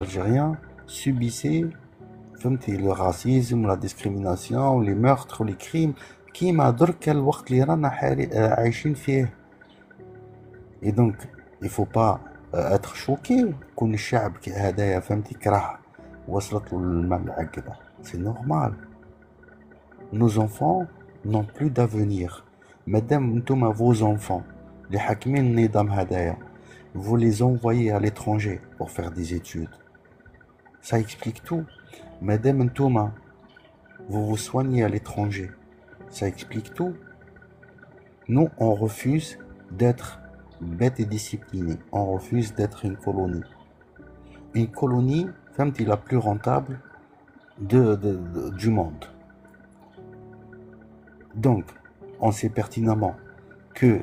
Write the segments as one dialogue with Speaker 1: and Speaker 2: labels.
Speaker 1: Algériens subissaient le racisme, la discrimination, les meurtres, les crimes كيما درك الوقت اللي رانا عايشين فيه. Et donc il faut pas être choqué كون الشعب هدايا كره وصلت له الماء العقبة. C'est normal. Nos enfants n'ont plus d'avenir. Madame نتوما vos enfants اللي حاكمين النظام هدايا vous les envoyez à l'étranger pour faire des études. Ça explique tout. Madame Ntouma, vous vous soignez à l'étranger. Ça explique tout. Nous, on refuse d'être bête et disciplinée. On refuse d'être une colonie. Une colonie, femme, est la plus rentable du monde. Donc, on sait pertinemment que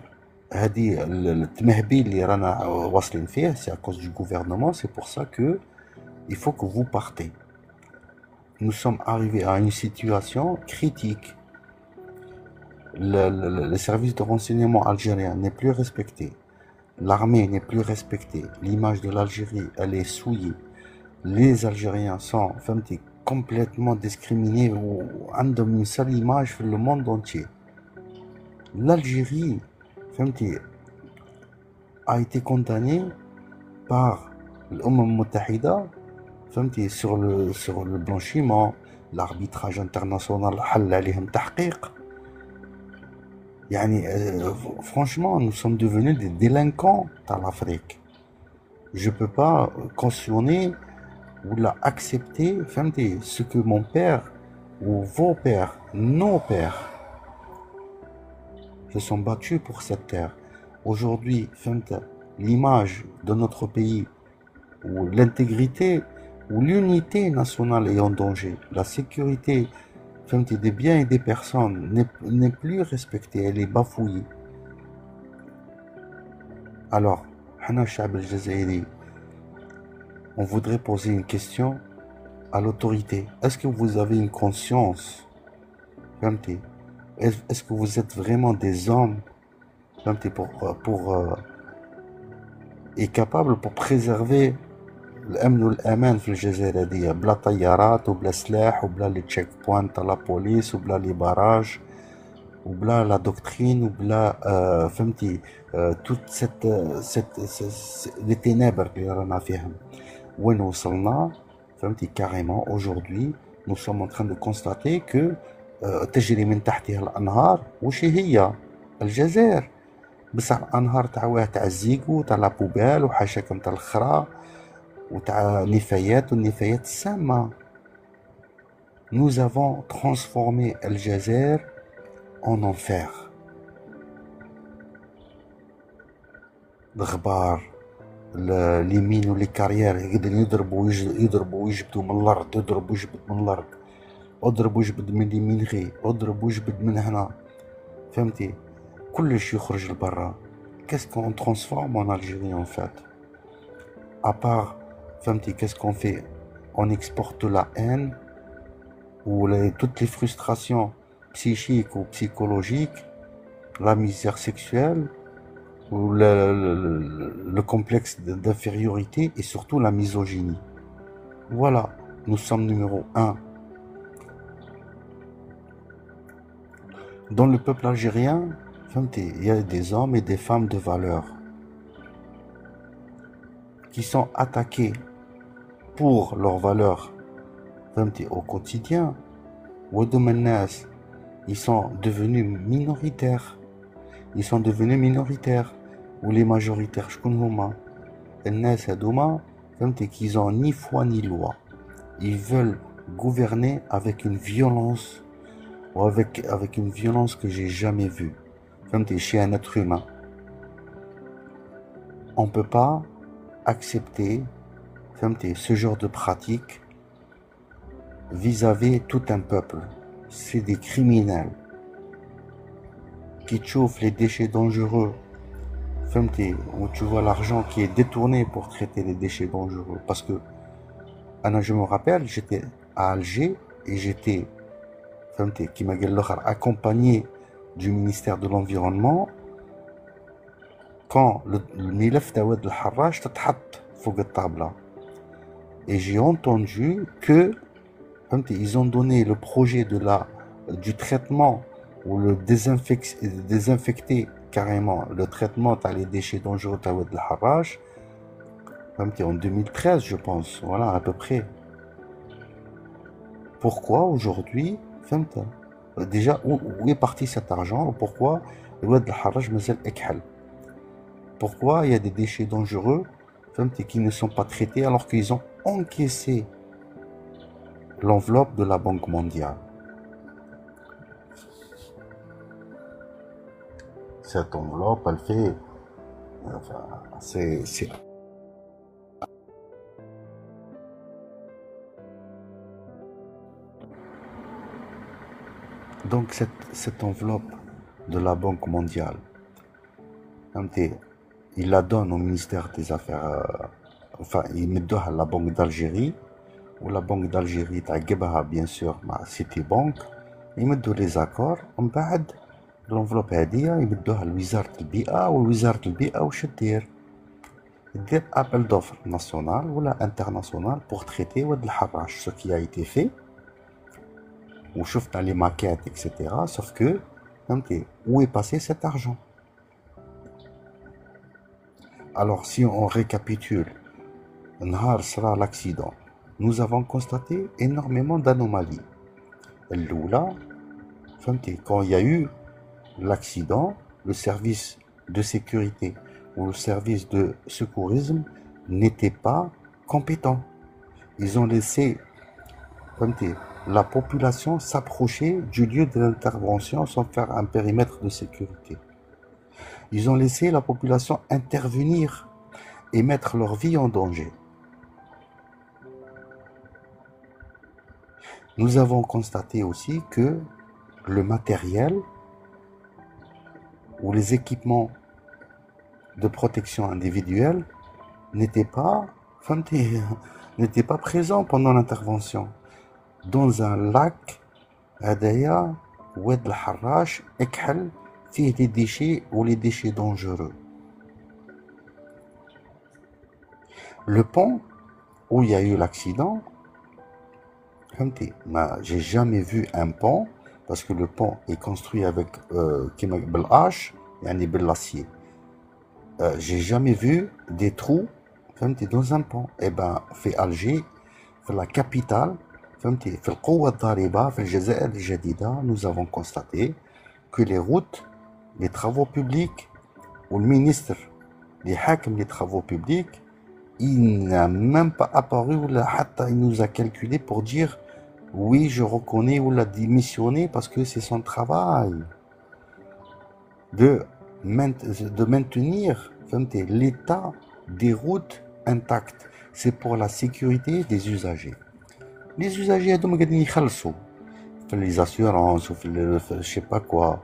Speaker 1: c'est à cause du gouvernement. C'est pour ça que il faut que vous partez. Nous sommes arrivés à une situation critique. Le service de renseignement algérien n'est plus respecté. L'armée n'est plus respectée. L'image de l'Algérie, elle est souillée. Les Algériens sont complètement discriminés ou ont une seule image dans le monde entier. L'Algérie a été condamnée par l'Umm Muttahida sur le blanchiment. L'arbitrage international حل عليهم تحقيق. Franchement, nous sommes devenus des délinquants dans l'Afrique. Je peux pas cautionner ou accepter ce que mon père ou vos pères, nos pères, se sont battus pour cette terre. Aujourd'hui, l'image de notre pays ou l'intégrité ou l'unité nationale est en danger. La sécurité des biens et des personnes n'est plus respectée, elle est bafouillée. Alors, on voudrait poser une question à l'autorité. Est-ce que vous avez une conscience? Est-ce que vous êtes vraiment des hommes et capables pour préserver الامن والامان في الجزائر هذه بلا طيارات وبلا سلاح وبلا لي تشيك بوينت تاع لا بوليس وبلا لي باراج وبلا لا دوكترين وبلا توت لي ténèbres اللي رانا فيهم وين وصلنا carrément aujourd'hui nous sommes en train de constater que تجري من تحتها الانهار وش هي الجزائر بصح الانهار تاع الزيكو تاع لا بوبال وحاشاكم تاع الخرا وتاع نفايات والنفايات السامة. Nous avons transformé الجزائر en enfer. الغبار لي مين ولي كارير يقدروا يضربوا ويجبدوا من الارض يضرب ويجبد من الارض اضرب ويجبد من اليمين غي اضرب ويجبد من هنا فهمتي كلش يخرج لبرا. Qu'est-ce qu'on transforme en Algérie en fait? À part qu'est-ce qu'on fait? On exporte la haine ou toutes les frustrations psychiques ou psychologiques, la misère sexuelle ou le complexe d'infériorité et surtout la misogynie. Voilà, nous sommes numéro 1. Dans le peuple algérien, il y a des hommes et des femmes de valeur qui sont attaqués pour leurs valeurs au quotidien. Ils sont devenus minoritaires. Ils sont devenus minoritaires. Ou les majoritaires, je connais pas. الناس هذوما qu'ils ont ni foi ni loi. Ils veulent gouverner avec une violence ou avec une violence que j'ai jamais vue. Chez un être humain. On peut pas accepter ce genre de pratique vis-à-vis tout un peuple. C'est des criminels qui chauffent les déchets dangereux. Où tu vois l'argent qui est détourné pour traiter les déchets dangereux. Parce que, je me rappelle, j'étais à Alger et j'étais accompagné du ministère de l'Environnement quand le ملف تاع واد الحراش تتحط فوق الطابلة Et j'ai entendu que ils ont donné le projet du traitement ou le désinfecter carrément le traitement t'as les déchets dangereux t'as de l'harrach en 2013 je pense, voilà à peu près. Pourquoi aujourd'hui déjà où est parti cet argent? Pourquoi الواد الحراج مازال اكحل? Pourquoi il y a des déchets dangereux qui ne sont pas traités alors qu'ils ont encaissé l'enveloppe de la Banque mondiale? Cette enveloppe, elle fait... Enfin, c'est... Donc cette enveloppe de la Banque mondiale, il la donne au ministère des Affaires... enfin, il met à la Banque d'Algérie, ou la Banque d'Algérie تاع bien sûr مع Citibank, يمدوا les accords ومن بعد l'enveloppe هادية يمدوها لوزارة البيئة ووزارة البيئة واش دير appel d'offres national ou international pour traiter واد الحراش, ce qui a été fait وشفنا les maquettes etc. Sauf que où est passé cet argent? Alors si on récapitule, نهار sera l'accident, nous avons constaté énormément d'anomalies. L'oula, quand il y a eu l'accident, le service de sécurité ou le service de secourisme n'était pas compétent. Ils ont laissé la population s'approcher du lieu de l'intervention sans faire un périmètre de sécurité. Ils ont laissé la population intervenir et mettre leur vie en danger. Nous avons constaté aussi que le matériel ou les équipements de protection individuelle n'étaient pas présents pendant l'intervention. Dans un lac, هدايا واد الحراش اكحل فيه les déchets ou les déchets dangereux. Le pont où il y a eu l'accident, j'ai jamais vu un pont parce que le pont est construit avec بالقاش يعني بالacier. J'ai jamais vu des trous dans un pont. Et ben في Alger, في la capitale, في القوة الضاربة في الجزائر الجديدة, nous avons constaté que les routes, les travaux publics ou le ministre les حاكم les travaux publics, il n'a même pas apparu ou il nous a calculé pour dire oui je reconnais ou l'a démissionné parce que c'est son travail de maintenir l'état des routes intactes. C'est pour la sécurité des usagers. Les usagers هذوما قاعدين يخلصوا في les assurances وفي je sais pas quoi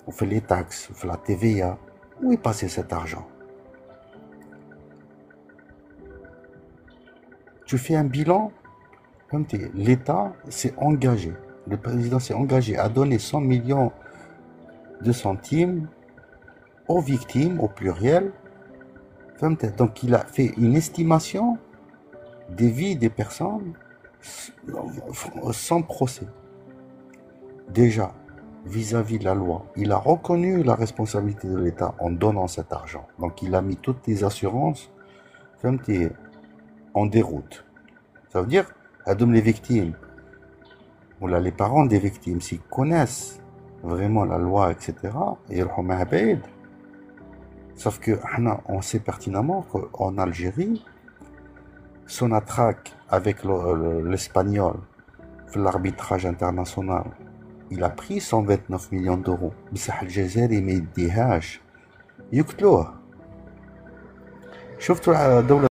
Speaker 1: وفي les taxes وفي la TVA. Où est passé cet argent? Tu fais un bilan, l'État s'est engagé, le président s'est engagé à donner 100 millions de centimes aux victimes, au pluriel. Donc il a fait une estimation des vies des personnes sans procès. Déjà, vis-à-vis de la loi, il a reconnu la responsabilité de l'État en donnant cet argent. Donc il a mis toutes les assurances en déroute. Ça veut dire, les victimes, ou là, les parents des victimes, s'ils connaissent vraiment la loi, etc., ils vont m'aider. Sauf que on sait pertinemment qu'en Algérie, Sonatrach avec l'espagnol, l'arbitrage international, il a pris 129 millions d'euros. بصح الجزائري ما يديهاش يقتلوه. شفتوا دولة